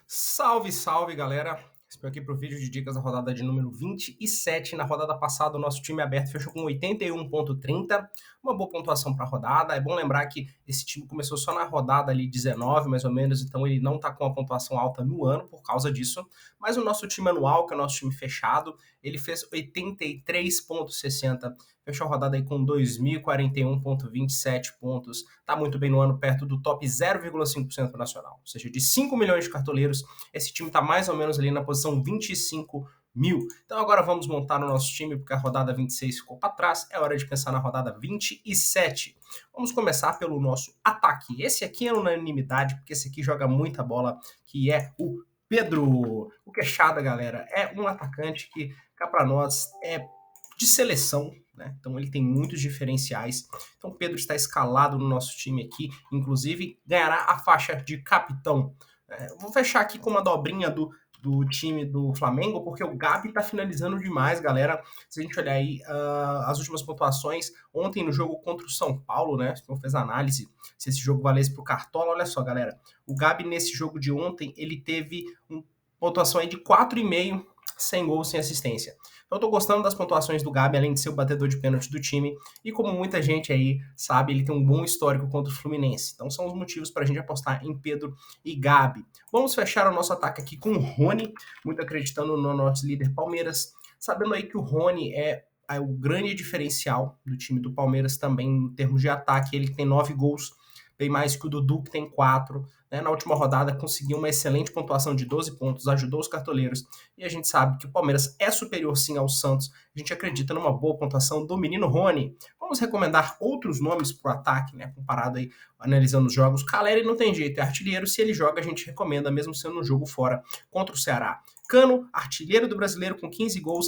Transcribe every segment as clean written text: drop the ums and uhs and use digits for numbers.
Salve, salve, galera! Estou aqui para o vídeo de dicas da rodada de número 27. Na rodada passada, o nosso time aberto fechou com 81,30, uma boa pontuação para a rodada. É bom lembrar que esse time começou só na rodada ali 19, mais ou menos, então ele não está com uma pontuação alta no ano por causa disso. Mas o nosso time anual, que é o nosso time fechado, ele fez 83,60, fechou a rodada aí com 2.041,27 pontos. Está muito bem no ano, perto do top 0,5% nacional. Ou seja, de 5 milhões de cartoleiros, esse time está mais ou menos ali na posição 25 mil. Então agora vamos montar o nosso time, porque a rodada 26 ficou para trás. É hora de pensar na rodada 27. Vamos começar pelo nosso ataque. Esse aqui é unanimidade, porque esse aqui joga muita bola, que é o Pedro. O Queixada, galera, é um atacante que, cá para nós, é de seleção, né? Então ele tem muitos diferenciais. Então o Pedro está escalado no nosso time aqui, inclusive ganhará a faixa de capitão. Vou fechar aqui com uma dobrinha do time do Flamengo, porque o Gabi tá finalizando demais, galera. Se a gente olhar aí as últimas pontuações, ontem no jogo contra o São Paulo, né? Não fez análise se esse jogo valesse pro Cartola. Olha só, galera. O Gabi, nesse jogo de ontem, ele teve uma pontuação aí de 4,5 sem gol, sem assistência. Então eu tô gostando das pontuações do Gabi, além de ser o batedor de pênalti do time, e como muita gente aí sabe, ele tem um bom histórico contra o Fluminense. Então são os motivos para a gente apostar em Pedro e Gabi. Vamos fechar o nosso ataque aqui com o Rony, muito acreditando no nosso líder Palmeiras, sabendo aí que o Rony é o grande diferencial do time do Palmeiras também em termos de ataque. Ele tem 9 gols, bem mais que o Dudu, que tem 4. Né? Na última rodada conseguiu uma excelente pontuação de 12 pontos, ajudou os cartoleiros, e a gente sabe que o Palmeiras é superior sim ao Santos. A gente acredita numa boa pontuação do menino Rony. Vamos recomendar outros nomes para o ataque, né? Comparado aí, analisando os jogos. Caleri não tem jeito, é artilheiro. Se ele joga, a gente recomenda, mesmo sendo um jogo fora contra o Ceará. Cano, artilheiro do Brasileiro com 15 gols,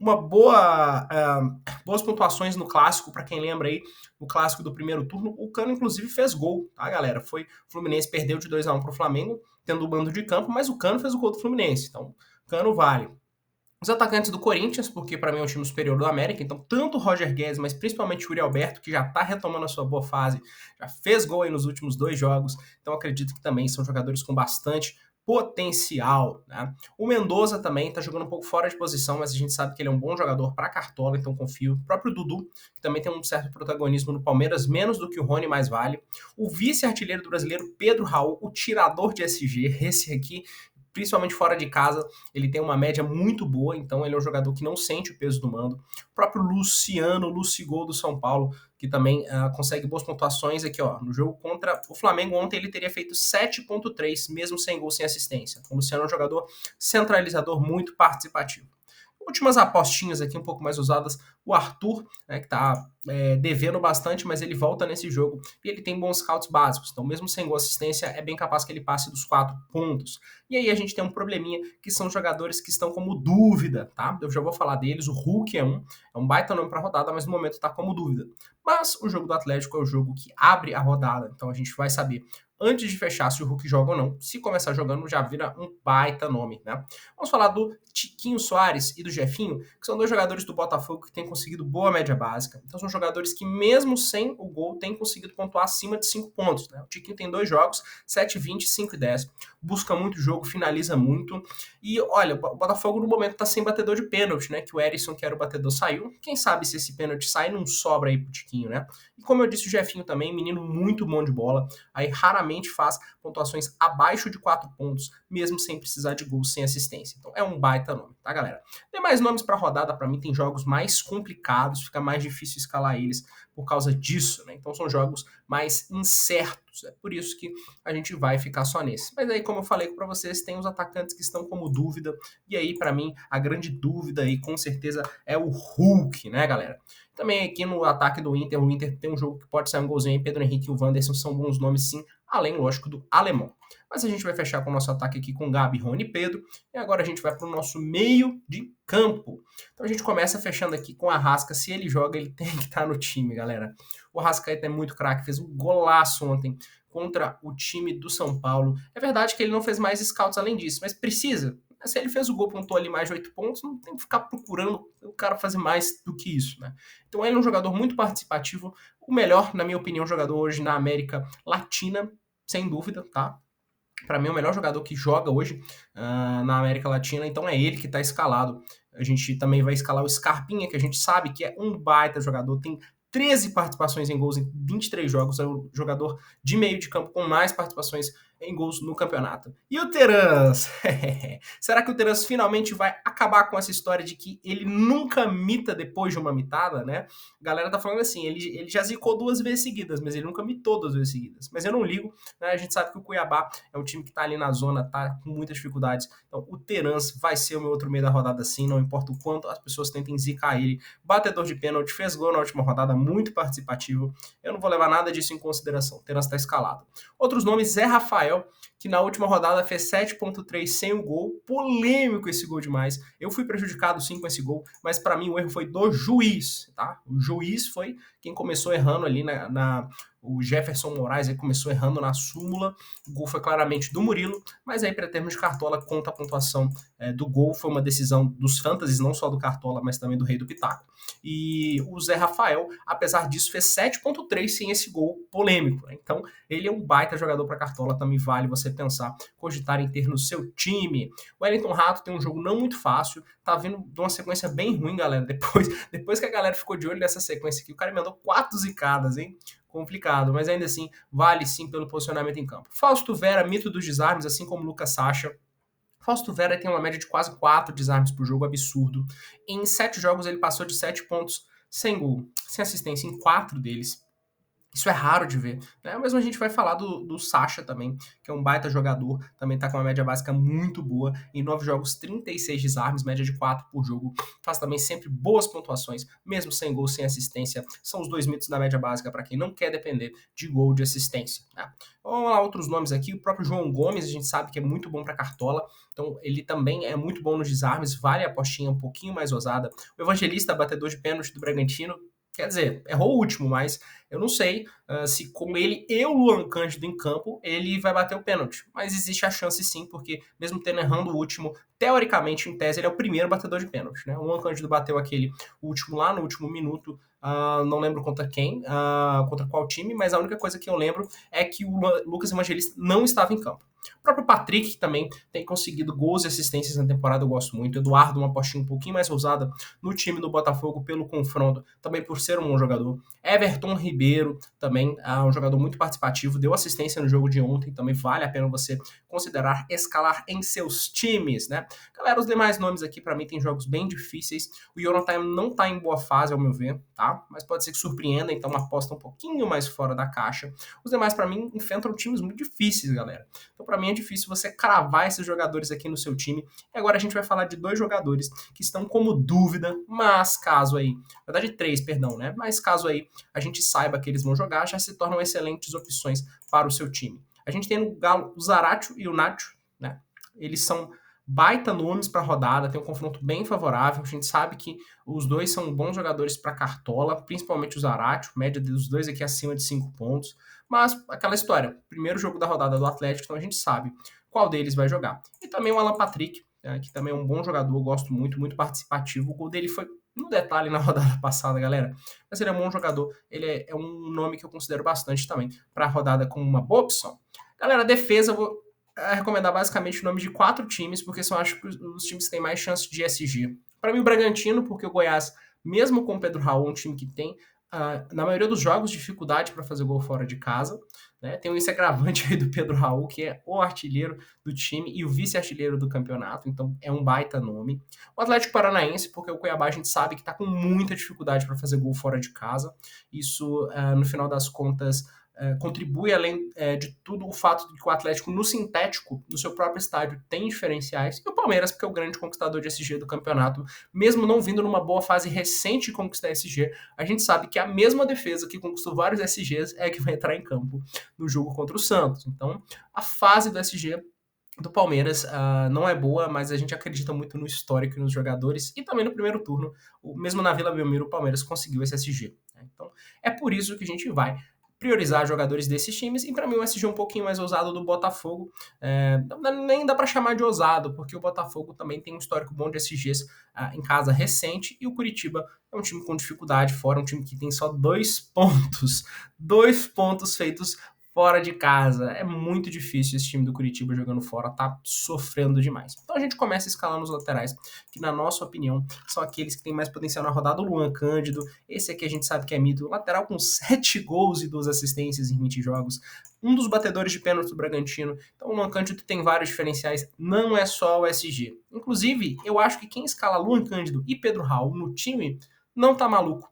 uma boas pontuações no clássico, para quem lembra aí, no clássico do primeiro turno, o Cano inclusive fez gol, tá, galera? O Fluminense perdeu de 2-1 pro Flamengo, tendo o mando de campo, mas o Cano fez o gol do Fluminense, então Cano vale. Os atacantes do Corinthians, porque para mim é um time superior do América, então tanto o Roger Guedes, mas principalmente o Yuri Alberto, que já está retomando a sua boa fase, já fez gol aí nos últimos 2 jogos, então acredito que também são jogadores com bastante potencial. Né? O Mendoza também está jogando um pouco fora de posição, mas a gente sabe que ele é um bom jogador para cartola, então confio. O próprio Dudu, que também tem um certo protagonismo no Palmeiras, menos do que o Rony, mais vale. O vice-artilheiro do brasileiro, Pedro Raul, o tirador de SG, esse aqui, principalmente fora de casa, ele tem uma média muito boa, então ele é um jogador que não sente o peso do mando. O próprio Luciano, Lucigol do São Paulo, que também consegue boas pontuações aqui, ó. No jogo contra o Flamengo ontem ele teria feito 7,3, mesmo sem gol, sem assistência. O Luciano é um jogador centralizador muito participativo. Últimas apostinhas aqui um pouco mais usadas, o Arthur, né, que está devendo bastante, mas ele volta nesse jogo e ele tem bons scouts básicos, então mesmo sem gol assistência, é bem capaz que ele passe dos 4 pontos. E aí a gente tem um probleminha, que são jogadores que estão como dúvida, tá? Eu já vou falar deles, o Hulk é um baita nome para rodada, mas no momento está como dúvida. Mas o jogo do Atlético é o jogo que abre a rodada, então a gente vai saber antes de fechar se o Hulk joga ou não. Se começar jogando, já vira um baita nome, né? Vamos falar do Tiquinho Soares e do Jefinho, que são dois jogadores do Botafogo que têm conseguido boa média básica. Então são jogadores que, mesmo sem o gol, têm conseguido pontuar acima de 5 pontos. Né? O Tiquinho tem 2 jogos, 7,20, 5,10. Busca muito jogo, finaliza muito. E olha, o Botafogo no momento tá sem batedor de pênalti, né? Que o Erisson, que era o batedor, saiu. Quem sabe se esse pênalti sai, não sobra aí pro Tiquinho, né? E como eu disse, o Jefinho também, menino muito bom de bola. Aí raramente faz pontuações abaixo de 4 pontos, mesmo sem precisar de gols, sem assistência. Então é um baita nome, tá, galera? Tem mais nomes para rodada, para mim tem jogos mais complicados, fica mais difícil escalar eles por causa disso, né? Então são jogos mais incertos, é por isso que a gente vai ficar só nesse. Mas aí, como eu falei para vocês, tem os atacantes que estão como dúvida, e aí para mim a grande dúvida aí com certeza é o Hulk, né, galera? Também aqui no ataque do Inter, o Inter tem um jogo que pode sair um golzinho aí, Pedro Henrique e o Wanderson são bons nomes sim, além, lógico, do alemão. Mas a gente vai fechar com o nosso ataque aqui com Gabi, Rony e Pedro. E agora a gente vai para o nosso meio de campo. Então a gente começa fechando aqui com a Arrasca. Se ele joga, ele tem que estar no time, galera. O Arrascaeta é muito craque, fez um golaço ontem contra o time do São Paulo. É verdade que ele não fez mais scouts além disso, mas precisa. Se ele fez o gol, pontuou ali mais de 8 pontos, não tem que ficar procurando o cara fazer mais do que isso, né? Então ele é um jogador muito participativo, o melhor, na minha opinião, jogador hoje na América Latina, sem dúvida, tá? para mim é o melhor jogador que joga hoje na América Latina, então é ele que está escalado. A gente também vai escalar o Scarpinha, que a gente sabe que é um baita jogador, tem 13 participações em gols em 23 jogos, é o jogador de meio de campo com mais participações em gols no campeonato. E o Terans? Será que o Terans finalmente vai acabar com essa história de que ele nunca mita depois de uma mitada, né? A galera tá falando assim, ele já zicou 2 vezes seguidas, mas ele nunca mitou 2 vezes seguidas. Mas eu não ligo, né? A gente sabe que o Cuiabá é um time que tá ali na zona, tá com muitas dificuldades. Então o Terans vai ser o meu outro meio da rodada sim, não importa o quanto as pessoas tentem zicar ele. Batedor de pênalti, fez gol na última rodada, muito participativo. Eu não vou levar nada disso em consideração. O Terans tá escalado. Outros nomes, Zé Rafael, que na última rodada fez 7.3 sem o gol. Polêmico esse gol demais. Eu fui prejudicado sim com esse gol, mas para mim o erro foi do juiz, tá? O juiz foi quem começou errando ali o Jefferson Moraes aí começou errando na súmula. O gol foi claramente do Murilo, mas aí para termos de Cartola conta a pontuação do gol. Foi uma decisão dos fantasies, não só do Cartola, mas também do Rei do Pitaco. E o Zé Rafael, apesar disso, fez 7.3 sem esse gol polêmico, né? Então ele é um baita jogador para Cartola, também vale você pensar, cogitar em ter no seu time. O Wellington Rato tem um jogo não muito fácil, tá vindo de uma sequência bem ruim, galera. Depois que a galera ficou de olho nessa sequência aqui, o cara emendou 4 zicadas, hein? Complicado, mas ainda assim, vale sim pelo posicionamento em campo. Fausto Vera, mito dos desarmes, assim como Lucas Sacha. Fausto Vera tem uma média de quase 4 desarmes por jogo, absurdo. Em 7 jogos ele passou de 7 pontos sem gol, sem assistência em 4 deles. Isso é raro de ver, né? Mas a gente vai falar do Sacha também, que é um baita jogador, também tá com uma média básica muito boa, em 9 jogos 36 desarmes, média de 4 por jogo, faz também sempre boas pontuações, mesmo sem gol, sem assistência, são os 2 mitos da média básica para quem não quer depender de gol, de assistência, né? Vamos lá, outros nomes aqui, o próprio João Gomes, a gente sabe que é muito bom para Cartola, então ele também é muito bom nos desarmes, vale a apostinha um pouquinho mais ousada. O Evangelista, batedor de pênalti do Bragantino, quer dizer, errou o último, mas eu não sei se com ele e o Luan Cândido em campo, ele vai bater o pênalti. Mas existe a chance sim, porque mesmo tendo errando o último, teoricamente, em tese, ele é o primeiro batedor de pênalti, né? O Luan Cândido bateu aquele último lá no último minuto, não lembro contra quem, contra qual time, mas a única coisa que eu lembro é que o Lucas Evangelista não estava em campo. O próprio Patrick, que também tem conseguido gols e assistências na temporada, eu gosto muito. Eduardo, uma apostinha um pouquinho mais ousada no time do Botafogo pelo confronto, também por ser um bom jogador. Everton Ribeiro, também um jogador muito participativo, deu assistência no jogo de ontem, também vale a pena você considerar escalar em seus times, né? Galera, os demais nomes aqui para mim tem jogos bem difíceis. O Jonathan não tá em boa fase, ao meu ver, tá? Mas pode ser que surpreenda, então uma aposta um pouquinho mais fora da caixa. Os demais para mim enfrentam times muito difíceis, galera. Então para mim é difícil você cravar esses jogadores aqui no seu time. E agora a gente vai falar de 2 jogadores que estão como dúvida, mas caso aí, na verdade 3, perdão, né? Mas caso aí a gente saiba que eles vão jogar, já se tornam excelentes opções para o seu time. A gente tem no Galo o Zaratio e o Nacho, né? Eles são baita nomes para a rodada, tem um confronto bem favorável. A gente sabe que os dois são bons jogadores para Cartola, principalmente o Zaratio, média dos dois aqui acima de 5 pontos. Mas aquela história, primeiro jogo da rodada do Atlético, então a gente sabe qual deles vai jogar. E também o Alan Patrick, que também é um bom jogador, gosto muito, muito participativo. O gol dele foi no detalhe na rodada passada, galera. Mas ele é um bom jogador, ele é um nome que eu considero bastante também para a rodada como uma boa opção. Galera, defesa, eu vou recomendar basicamente o nome de 4 times, porque são acho que os times que têm mais chance de SG. Para mim, o Bragantino, porque o Goiás, mesmo com o Pedro Raul, um time que tem, na maioria dos jogos, dificuldade para fazer gol fora de casa. Né? Tem esse agravante aí do Pedro Raul, que é o artilheiro do time e o vice-artilheiro do campeonato, então é um baita nome. O Atlético Paranaense, porque o Cuiabá a gente sabe que está com muita dificuldade para fazer gol fora de casa. Isso, no final das contas, contribui, além de tudo, o fato de que o Atlético, no sintético, no seu próprio estádio, tem diferenciais. E o Palmeiras, porque é o grande conquistador de SG do campeonato, mesmo não vindo numa boa fase recente de conquistar SG, a gente sabe que a mesma defesa que conquistou vários SGs é a que vai entrar em campo no jogo contra o Santos. Então, a fase do SG do Palmeiras não é boa, mas a gente acredita muito no histórico e nos jogadores, e também no primeiro turno, mesmo na Vila Belmiro, o Palmeiras conseguiu esse SG. Né? Então, é por isso que a gente vai priorizar jogadores desses times, e para mim o SG um pouquinho mais ousado do Botafogo, nem dá para chamar de ousado, porque o Botafogo também tem um histórico bom de SGs em casa recente, e o Curitiba é um time com dificuldade fora, um time que tem só 2 pontos feitos fora de casa. É muito difícil esse time do Curitiba jogando fora, tá sofrendo demais. Então a gente começa escalando os laterais, que na nossa opinião são aqueles que têm mais potencial na rodada. O Luan Cândido, esse aqui a gente sabe que é mito, lateral com 7 gols e 2 assistências em 20 jogos, um dos batedores de pênalti do Bragantino. Então o Luan Cândido tem vários diferenciais, não é só o SG. Inclusive, eu acho que quem escala Luan Cândido e Pedro Raul no time não tá maluco.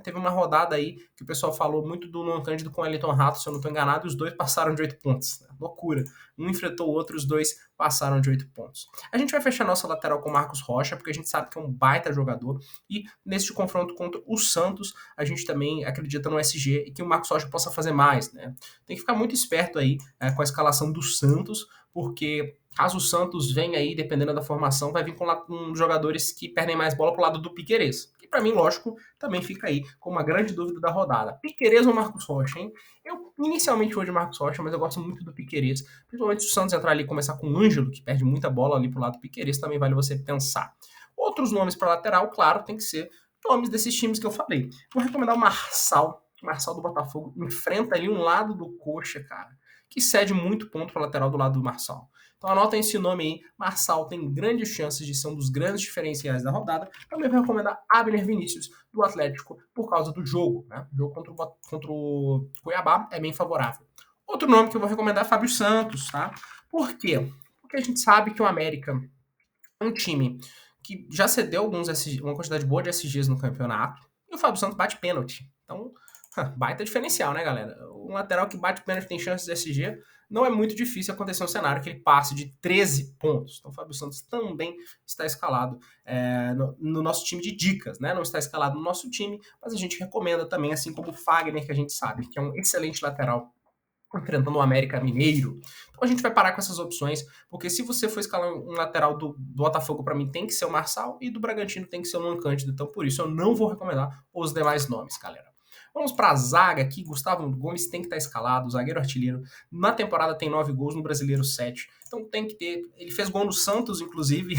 Teve uma rodada aí que o pessoal falou muito do Luan Cândido com o Elton Rato, se eu não estou enganado, e os dois passaram de 8 pontos. Loucura. Um enfrentou o outro, os dois passaram de 8 pontos. A gente vai fechar nossa lateral com o Marcos Rocha, porque a gente sabe que é um baita jogador, e nesse confronto contra o Santos, a gente também acredita no SG e que o Marcos Rocha possa fazer mais, né? Tem que ficar muito esperto aí com a escalação do Santos, porque caso o Santos venha aí, dependendo da formação, vai vir com jogadores que perdem mais bola pro lado do Piquerez. Que para mim, lógico, também fica aí com uma grande dúvida da rodada. Piquerez ou Marcos Rocha, hein? Eu inicialmente vou de Marcos Rocha, mas eu gosto muito do Piquerez. Principalmente se o Santos entrar ali e começar com o Ângelo, que perde muita bola ali pro lado do Piquerez, também vale você pensar. Outros nomes para lateral, claro, tem que ser nomes desses times que eu falei. Vou recomendar o Marçal. O Marçal do Botafogo enfrenta ali um lado do Coxa, cara, que cede muito ponto para lateral do lado do Marçal. Então anotem esse nome aí. Marçal tem grandes chances de ser um dos grandes diferenciais da rodada. Também vou recomendar Abner Vinícius, do Atlético, por causa do jogo. Né? O jogo contra o Cuiabá é bem favorável. Outro nome que eu vou recomendar é Fábio Santos. Tá? Por quê? Porque a gente sabe que o América é um time que já cedeu uma quantidade boa de SGs no campeonato. E o Fábio Santos bate pênalti. Então, baita diferencial, né, galera? Um lateral que bate pênalti tem chances de SG. Não é muito difícil acontecer um cenário que ele passe de 13 pontos. Então, o Fábio Santos também está escalado no nosso time de dicas, né? Não está escalado no nosso time, mas a gente recomenda também, assim como o Fagner, que a gente sabe que é um excelente lateral enfrentando o América Mineiro. Então a gente vai parar com essas opções, porque se você for escalar um lateral do Botafogo, para mim tem que ser o Marçal, e do Bragantino tem que ser o Luan Cândido. Então por isso eu não vou recomendar os demais nomes, galera. Vamos para a zaga aqui. Gustavo Gomes tem que estar escalado, zagueiro artilheiro. Na temporada tem 9 gols, no Brasileiro 7. Então tem que ter. Ele fez gol no Santos, inclusive,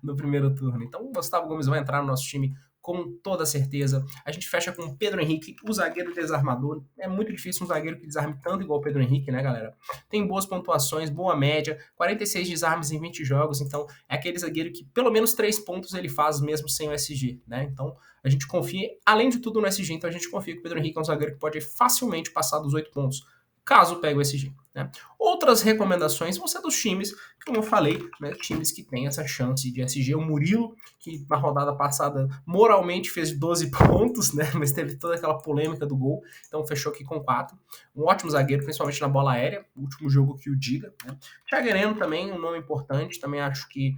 no primeiro turno. Então o Gustavo Gomes vai entrar no nosso time com toda certeza. A gente fecha com o Pedro Henrique, o zagueiro desarmador. É muito difícil um zagueiro que desarme tanto igual o Pedro Henrique, né, galera? Tem boas pontuações, boa média, 46 desarmes em 20 jogos, então é aquele zagueiro que pelo menos 3 pontos ele faz mesmo sem o SG, né? Então a gente confia, além de tudo, no SG, então a gente confia que o Pedro Henrique é um zagueiro que pode facilmente passar dos 8 pontos, caso pegue o SG. Né? Outras recomendações vão ser dos times, como eu falei, né, times que têm essa chance de SG. O Murilo, que na rodada passada moralmente fez 12 pontos, né, mas teve toda aquela polêmica do gol, então fechou aqui com 4. Um ótimo zagueiro, principalmente na bola aérea, o último jogo que o diga. Né? Thiago Heleno também, um nome importante, também acho que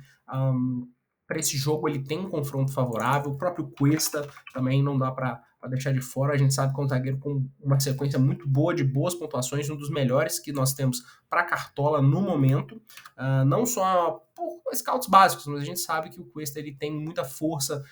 para esse jogo ele tem um confronto favorável. O próprio Cuesta também não dá para deixar de fora. A gente sabe que é um zagueiro com uma sequência muito boa de boas pontuações, um dos melhores que nós temos para Cartola no momento. Não só por scouts básicos, mas a gente sabe que o Cuesta ele tem muita força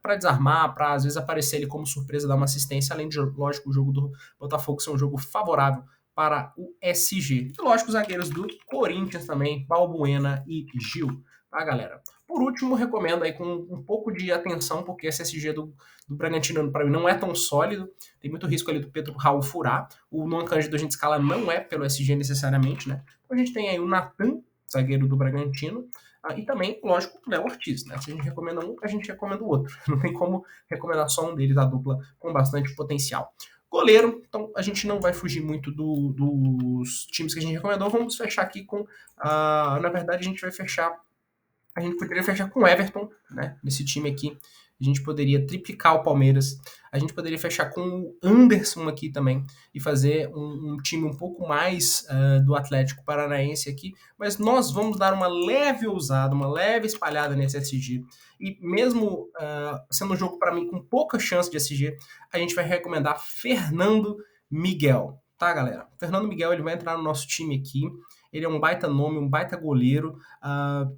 para desarmar, para às vezes aparecer ele como surpresa, dar uma assistência, além de, lógico, o jogo do Botafogo ser um jogo favorável para o SG. E lógico, os zagueiros do Corinthians também, Balbuena e Gil. Tá, galera? Por último, recomendo aí com um pouco de atenção, porque esse SG do Bragantino, para mim, não é tão sólido. Tem muito risco ali do Pedro Raul furar. O Luan Cândido a gente escala não é pelo SG necessariamente, né? Então a gente tem aí o Natan, zagueiro do Bragantino, e também, lógico, o Léo Ortiz, né? Se a gente recomenda um, a gente recomenda o outro. Não tem como recomendar só um deles, a dupla com bastante potencial. Goleiro, então a gente não vai fugir muito dos times que a gente recomendou. Vamos fechar aqui com. Na verdade, a gente vai fechar. A gente poderia fechar com o Everton, né? Nesse time aqui. A gente poderia triplicar o Palmeiras. A gente poderia fechar com o Anderson aqui também e fazer um time um pouco mais do Atlético Paranaense aqui. Mas nós vamos dar uma leve ousada, uma leve espalhada nesse SG. E mesmo sendo um jogo para mim com pouca chance de SG, a gente vai recomendar Fernando Miguel. Tá, galera? Fernando Miguel ele vai entrar no nosso time aqui. Ele é um baita nome, um baita goleiro,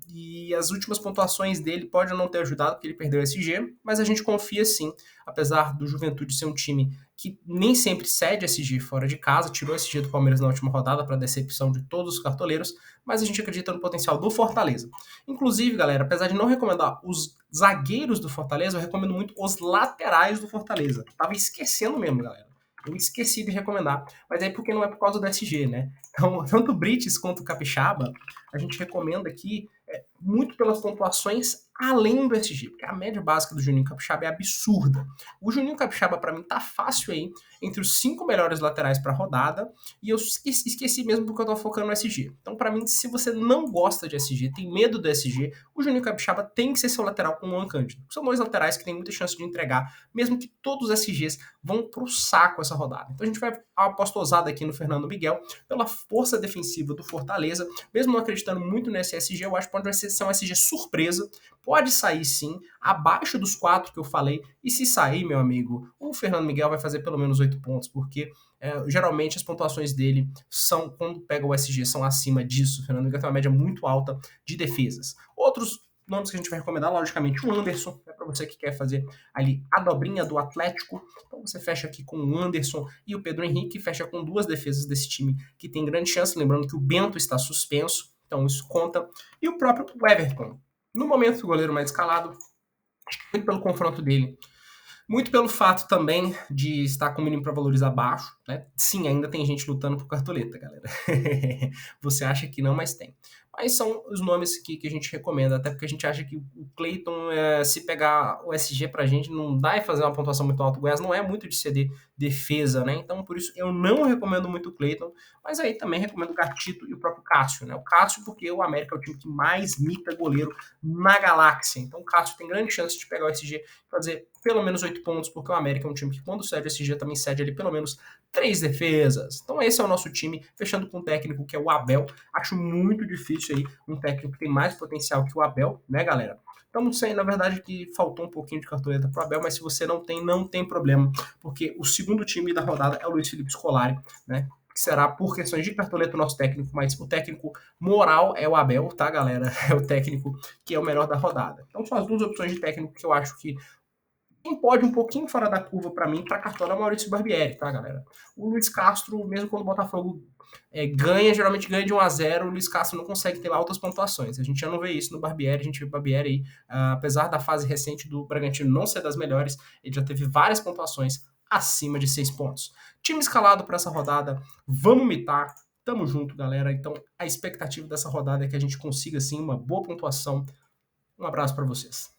e as últimas pontuações dele podem não ter ajudado, porque ele perdeu o SG, mas a gente confia sim, apesar do Juventude ser um time que nem sempre cede SG fora de casa, tirou o SG do Palmeiras na última rodada para decepção de todos os cartoleiros, mas a gente acredita no potencial do Fortaleza. Inclusive, galera, apesar de não recomendar os zagueiros do Fortaleza, eu recomendo muito os laterais do Fortaleza. Tava esquecendo mesmo, galera. Eu esqueci de recomendar, mas é porque não é por causa do SG, né? Então, tanto o Brites quanto o Capixaba, a gente recomenda aqui muito pelas pontuações além do SG, porque a média básica do Juninho Capixaba é absurda. O Juninho Capixaba, para mim, tá fácil aí, entre os 5 melhores laterais para rodada, e eu esqueci mesmo porque eu tô focando no SG. Então, para mim, se você não gosta de SG, tem medo do SG, o Juninho Capixaba tem que ser seu lateral com o Luan Cândido. São dois laterais que têm muita chance de entregar, mesmo que todos os SGs vão pro saco essa rodada. Então a gente vai aposta ousada aqui no Fernando Miguel, pela força defensiva do Fortaleza, mesmo não acreditando muito nesse SG, eu acho que pode ser um SG surpresa, pode sair sim, abaixo dos 4 que eu falei, e se sair, meu amigo, o Fernando Miguel vai fazer pelo menos 8 pontos, porque geralmente as pontuações dele são, quando pega o SG, são acima disso. O Fernando Miguel tem uma média muito alta de defesas. Outros nomes que a gente vai recomendar, logicamente, o Anderson, é para você que quer fazer ali a dobrinha do Atlético. Então você fecha aqui com o Anderson e o Pedro Henrique, fecha com 2 defesas desse time que tem grande chance, lembrando que o Bento está suspenso, então isso conta. E o próprio Everton. No momento, o goleiro mais escalado, muito pelo confronto dele, muito pelo fato também de estar com o mínimo para valores abaixo, né? Sim, ainda tem gente lutando por cartoleta, galera. Você acha que não, mas tem. Mas são os nomes que a gente recomenda, até porque a gente acha que o Clayton, se pegar o SG pra gente, não dá e fazer uma pontuação muito alta. O Goiás não é muito de ceder defesa, né? Então, por isso, eu não recomendo muito o Clayton, mas aí também recomendo o Gatito e o próprio Cássio, né? O Cássio, porque o América é o time que mais mita goleiro na galáxia. Então, o Cássio tem grande chance de pegar o SG e fazer pelo menos 8 pontos, porque o América é um time que, quando cede o SG, também cede ali pelo menos 3 defesas. Então, esse é o nosso time, fechando com um técnico que é o Abel. Acho muito difícil aí um técnico que tem mais potencial que o Abel, né, galera? Então, não sei, na verdade, que faltou um pouquinho de cartoleta pro Abel, mas se você não tem problema, porque o segundo time da rodada é o Luiz Felipe Scolari, né? Que será por questões de cartoleta o nosso técnico, mas o técnico moral é o Abel, tá, galera? É o técnico que é o melhor da rodada. Então, são as duas opções de técnico que eu acho que quem pode um pouquinho fora da curva para mim, para cartola, é o Maurício Barbieri, tá, galera? O Luiz Castro, mesmo quando o Botafogo ganha, geralmente ganha de 1-0, o Luiz Castro não consegue ter altas pontuações. A gente já não vê isso no Barbieri, a gente vê o Barbieri aí, apesar da fase recente do Bragantino não ser das melhores, ele já teve várias pontuações acima de 6 pontos. Time escalado para essa rodada, vamos mitar, tamo junto, galera. Então, a expectativa dessa rodada é que a gente consiga, sim, uma boa pontuação. Um abraço para vocês.